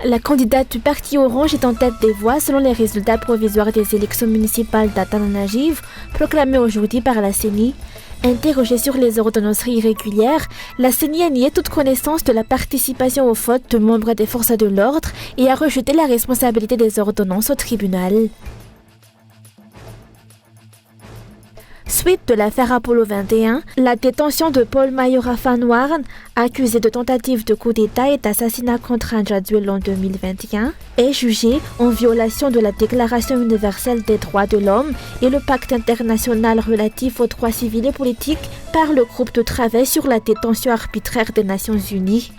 La candidate du parti Orange est en tête des voix selon les résultats provisoires des élections municipales d'Atananarivo, proclamés aujourd'hui par la CENI. Interrogée sur les ordonnances irrégulières, la CENI a nié toute connaissance de la participation au vote de membres des forces de l'ordre et a rejeté la responsabilité des ordonnances au tribunal. Suite de l'affaire Apollo 21, la détention de Paul Mayora Van Waren, accusé de tentative de coup d'État et d'assassinat contre un gradué en 2021, est jugée en violation de la Déclaration universelle des droits de l'homme et le pacte international relatif aux droits civils et politiques par le groupe de travail sur la détention arbitraire des Nations Unies.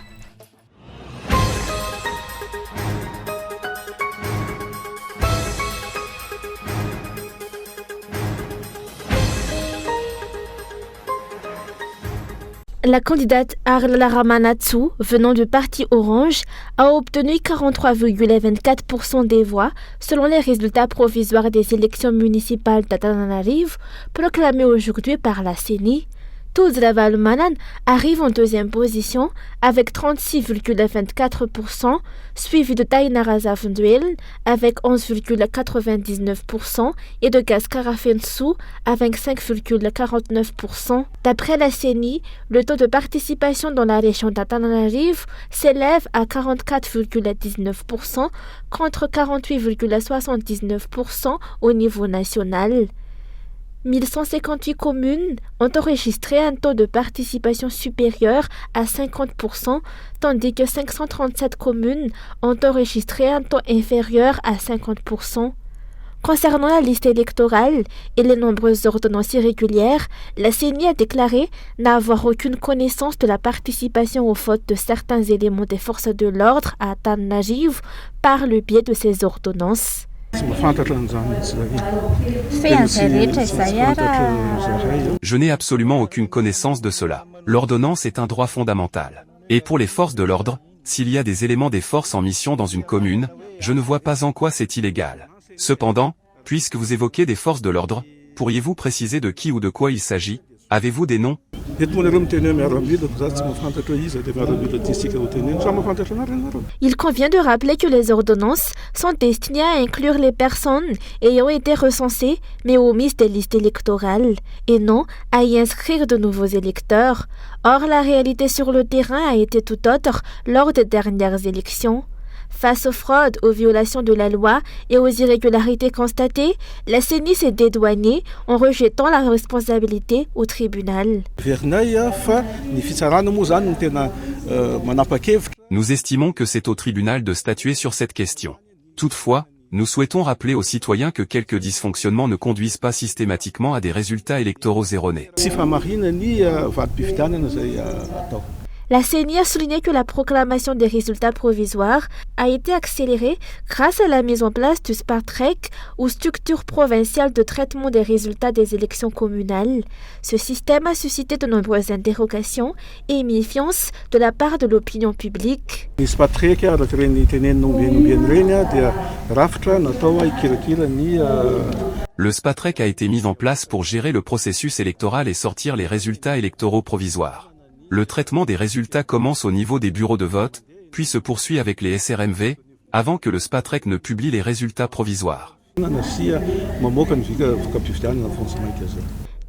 La candidate Arla Ramanatsu, venant du parti Orange, a obtenu 43,24% des voix selon les résultats provisoires des élections municipales d'Atananarivo, proclamés aujourd'hui par la CENI. Tuzla Valmanan arrive en deuxième position avec 36,24%, suivi de Tainara Zavunduel avec 11,99% et de Gaskara Fensu avec 5,49%. D'après la CENI, le taux de participation dans la région d'Atananarivo s'élève à 44,19% contre 48,79% au niveau national. 1158 communes ont enregistré un taux de participation supérieur à 50%, tandis que 537 communes ont enregistré un taux inférieur à 50%. Concernant la liste électorale et les nombreuses ordonnances irrégulières, la CENI a déclaré n'avoir aucune connaissance de la participation au vote de certains éléments des forces de l'ordre à Atananarivo par le biais de ces ordonnances. Je n'ai absolument aucune connaissance de cela. L'ordonnance est un droit fondamental. Et pour les forces de l'ordre, s'il y a des éléments des forces en mission dans une commune, je ne vois pas en quoi c'est illégal. Cependant, puisque vous évoquez des forces de l'ordre, pourriez-vous préciser de qui ou de quoi il s'agit? Avez-vous des noms? Il convient de rappeler que les ordonnances sont destinées à inclure les personnes ayant été recensées mais omises des listes électorales et non à y inscrire de nouveaux électeurs. Or, la réalité sur le terrain a été tout autre lors des dernières élections. Face aux fraudes, aux violations de la loi et aux irrégularités constatées, la CENI s'est dédouanée en rejetant la responsabilité au tribunal. Nous estimons que c'est au tribunal de statuer sur cette question. Toutefois, nous souhaitons rappeler aux citoyens que quelques dysfonctionnements ne conduisent pas systématiquement à des résultats électoraux erronés. La CENI a souligné que la proclamation des résultats provisoires a été accélérée grâce à la mise en place du SPATREC, ou structure provinciale de traitement des résultats des élections communales. Ce système a suscité de nombreuses interrogations et méfiance de la part de l'opinion publique. Le SPATREC a été mis en place pour gérer le processus électoral et sortir les résultats électoraux provisoires. Le traitement des résultats commence au niveau des bureaux de vote, puis se poursuit avec les SRMV, avant que le SPATREC ne publie les résultats provisoires.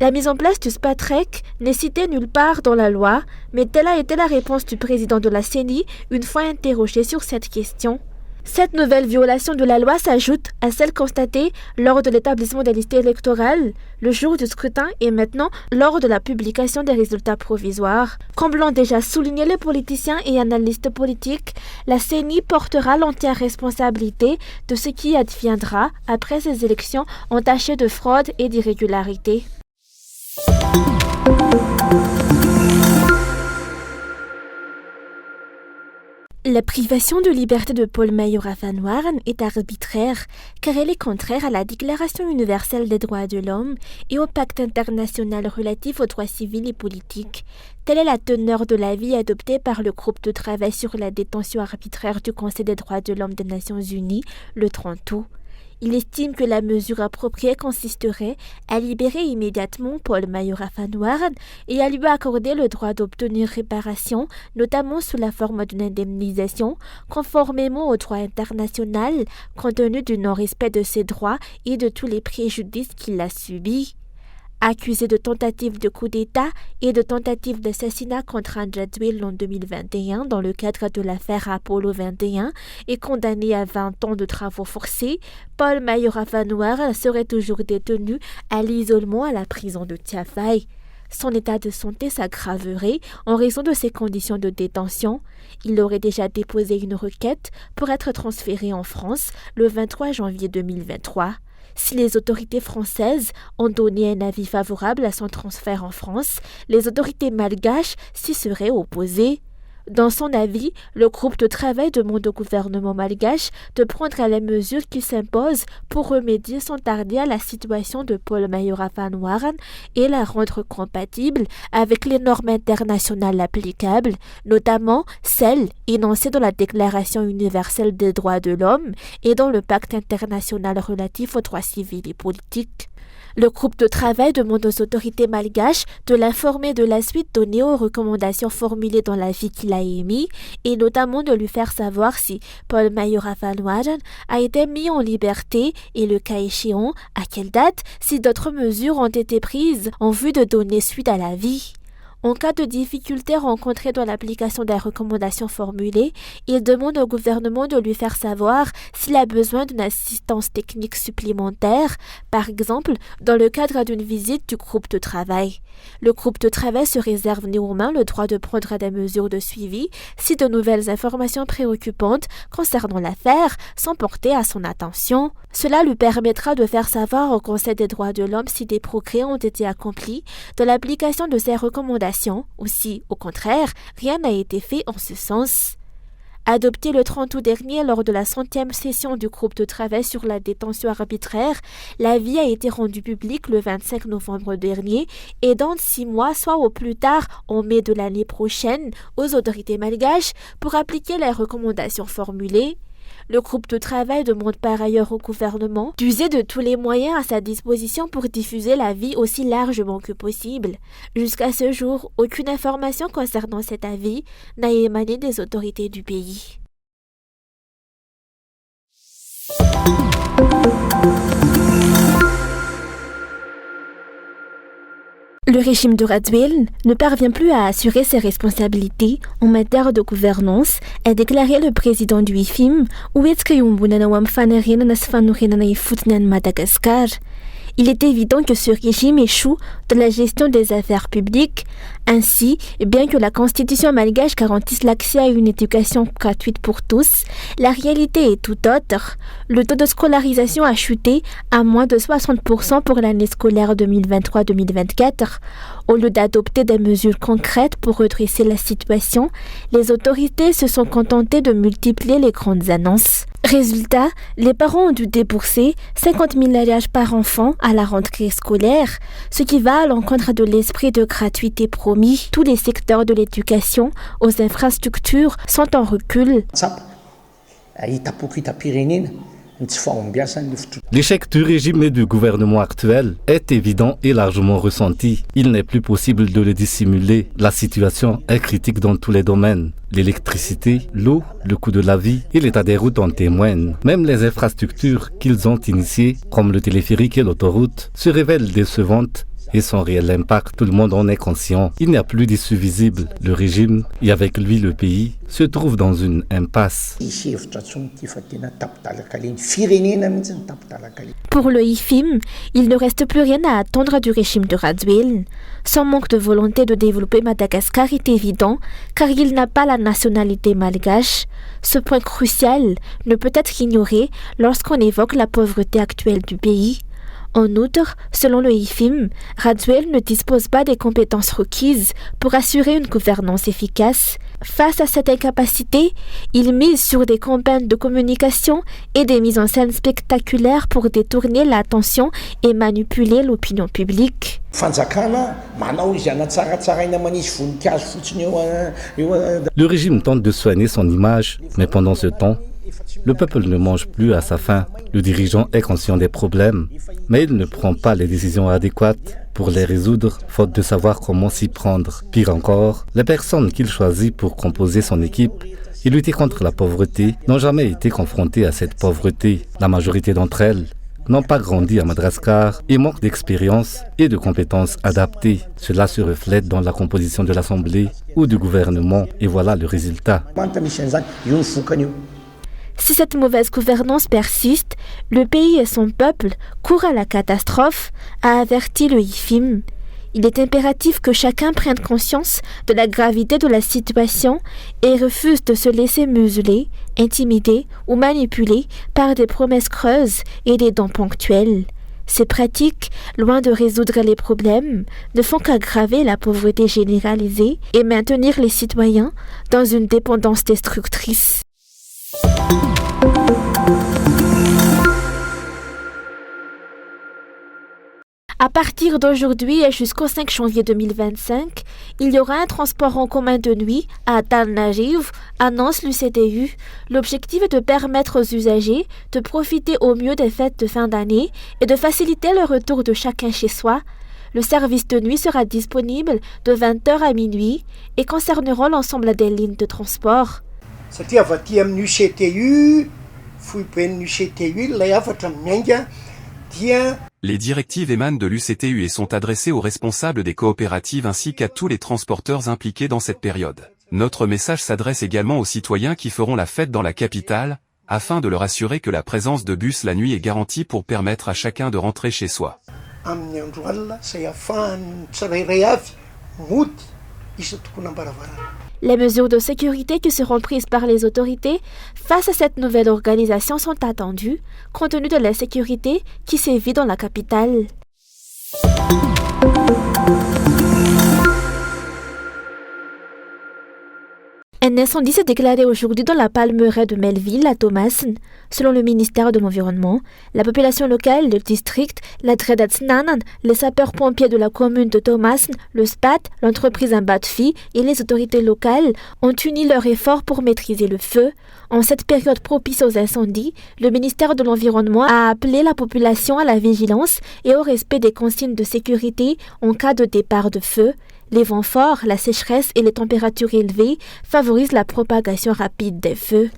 La mise en place du SPATREC n'est citée nulle part dans la loi, mais telle a été la réponse du président de la CENI une fois interrogé sur cette question. Cette nouvelle violation de la loi s'ajoute à celle constatée lors de l'établissement des listes électorales, le jour du scrutin et maintenant lors de la publication des résultats provisoires. Comme l'ont déjà souligné les politiciens et analystes politiques, la CENI portera l'entière responsabilité de ce qui adviendra après ces élections entachées de fraude et d'irrégularité. La privation de liberté de Paul Mayora Van Waren est arbitraire car elle est contraire à la Déclaration universelle des droits de l'homme et au pacte international relatif aux droits civils et politiques. Telle est la teneur de l'avis adopté par le groupe de travail sur la détention arbitraire du Conseil des droits de l'homme des Nations Unies le 30 août. Il estime que la mesure appropriée consisterait à libérer immédiatement Paul Maïora-Fanouaran et à lui accorder le droit d'obtenir réparation, notamment sous la forme d'une indemnisation, conformément au droit international, compte tenu du non-respect de ses droits et de tous les préjudices qu'il a subis. Accusé de tentative de coup d'État et de tentative d'assassinat contre Andradwil en 2021 dans le cadre de l'affaire Apollo 21 et condamné à 20 ans de travaux forcés, Paul Maïora-Fanouaran serait toujours détenu à l'isolement à la prison de Tiafai. Son état de santé s'aggraverait en raison de ses conditions de détention. Il aurait déjà déposé une requête pour être transféré en France le 23 janvier 2023. Si les autorités françaises ont donné un avis favorable à son transfert en France, les autorités malgaches s'y seraient opposées. Dans son avis, le groupe de travail demande au gouvernement malgache de prendre les mesures qui s'imposent pour remédier sans tarder à la situation de Paul Maïora-Fanouaran et la rendre compatible avec les normes internationales applicables, notamment celles énoncées dans la Déclaration universelle des droits de l'homme et dans le Pacte international relatif aux droits civils et politiques. Le groupe de travail demande aux autorités malgaches de l'informer de la suite donnée aux recommandations formulées dans l'avis qu'il a émis et notamment de lui faire savoir si Paul Maïora-Fanouaran a été mis en liberté et le cas échéant, à quelle date, si d'autres mesures ont été prises en vue de donner suite à l'avis. En cas de difficultés rencontrées dans l'application des recommandations formulées, il demande au gouvernement de lui faire savoir s'il a besoin d'une assistance technique supplémentaire, par exemple dans le cadre d'une visite du groupe de travail. Le groupe de travail se réserve néanmoins le droit de prendre des mesures de suivi si de nouvelles informations préoccupantes concernant l'affaire sont portées à son attention. Cela lui permettra de faire savoir au Conseil des droits de l'homme si des progrès ont été accomplis dans l'application de ces recommandations ou si, au contraire, rien n'a été fait en ce sens. Adopté le 30 août dernier lors de la 100e session du groupe de travail sur la détention arbitraire, l'avis a été rendu public le 25 novembre dernier et dans 6 mois, soit au plus tard en mai de l'année prochaine, aux autorités malgaches pour appliquer les recommandations formulées. Le groupe de travail demande par ailleurs au gouvernement d'user de tous les moyens à sa disposition pour diffuser l'avis aussi largement que possible. Jusqu'à ce jour, aucune information concernant cet avis n'a émané des autorités du pays. Le régime de Radwil ne parvient plus à assurer ses responsabilités en matière de gouvernance, a déclaré le président du IFIM, Madagascar. Il est évident que ce régime échoue dans la gestion des affaires publiques. Ainsi, bien que la constitution malgache garantisse l'accès à une éducation gratuite pour tous, la réalité est tout autre. Le taux de scolarisation a chuté à moins de 60% pour l'année scolaire 2023-2024. Au lieu d'adopter des mesures concrètes pour redresser la situation, les autorités se sont contentées de multiplier les grandes annonces. Résultat, les parents ont dû débourser 50 000 arias par enfant à la rentrée scolaire, ce qui va à l'encontre de l'esprit de gratuité promis. Tous les secteurs de l'éducation aux infrastructures sont en recul. L'échec du régime et du gouvernement actuel est évident et largement ressenti. Il n'est plus possible de le dissimuler. La situation est critique dans tous les domaines. L'électricité, l'eau, le coût de la vie et l'état des routes en témoignent. Même les infrastructures qu'ils ont initiées, comme le téléphérique et l'autoroute, se révèlent décevantes et son réel impact, tout le monde en est conscient. Il n'y a plus d'issue visible. Le régime, et avec lui le pays, se trouve dans une impasse. Pour le IFIM, il ne reste plus rien à attendre du régime de Radwil. Son manque de volonté de développer Madagascar est évident, car il n'a pas la nationalité malgache. Ce point crucial ne peut être ignoré lorsqu'on évoque la pauvreté actuelle du pays. En outre, selon le IFIM, Radwil ne dispose pas des compétences requises pour assurer une gouvernance efficace. Face à cette incapacité, il mise sur des campagnes de communication et des mises en scène spectaculaires pour détourner l'attention et manipuler l'opinion publique. Le régime tente de soigner son image, mais pendant ce temps, Le peuple ne mange plus à sa faim. Le dirigeant est conscient des problèmes, mais il ne prend pas les décisions adéquates pour les résoudre, faute de savoir comment s'y prendre. Pire encore, les personnes qu'il choisit pour composer son équipe et lutter contre la pauvreté n'ont jamais été confrontées à cette pauvreté. La majorité d'entre elles n'ont pas grandi à Madagascar et manquent d'expérience et de compétences adaptées. Cela se reflète dans la composition de l'Assemblée ou du gouvernement et voilà le résultat. Si cette mauvaise gouvernance persiste, le pays et son peuple courent à la catastrophe, a averti le IFIM. Il est impératif que chacun prenne conscience de la gravité de la situation et refuse de se laisser museler, intimider ou manipuler par des promesses creuses et des dons ponctuels. Ces pratiques, loin de résoudre les problèmes, ne font qu'aggraver la pauvreté généralisée et maintenir les citoyens dans une dépendance destructrice. À partir d'aujourd'hui et jusqu'au 5 janvier 2025, il y aura un transport en commun de nuit à Tal Najiv, annonce l'UCTU. L'objectif est de permettre aux usagers de profiter au mieux des fêtes de fin d'année et de faciliter le retour de chacun chez soi. Le service de nuit sera disponible de 20h à minuit et concernera l'ensemble des lignes de transport. Les directives émanent de l'UCTU et sont adressées aux responsables des coopératives ainsi qu'à tous les transporteurs impliqués dans cette période. Notre message s'adresse également aux citoyens qui feront la fête dans la capitale, afin de leur assurer que la présence de bus la nuit est garantie pour permettre à chacun de rentrer chez soi. Les mesures de sécurité qui seront prises par les autorités face à cette nouvelle organisation sont attendues, compte tenu de l'insécurité qui sévit dans la capitale. Un incendie s'est déclaré aujourd'hui dans la palmeraie de Melville, à Thomassen. Selon le ministère de l'Environnement, la population locale, le district, la Tredatsnanan, les sapeurs-pompiers de la commune de Thomassen, le SPAT, l'entreprise Imbatfi et les autorités locales ont uni leurs efforts pour maîtriser le feu. En cette période propice aux incendies, le ministère de l'Environnement a appelé la population à la vigilance et au respect des consignes de sécurité en cas de départ de feu. Les vents forts, la sécheresse et les températures élevées favorisent la propagation rapide des feux.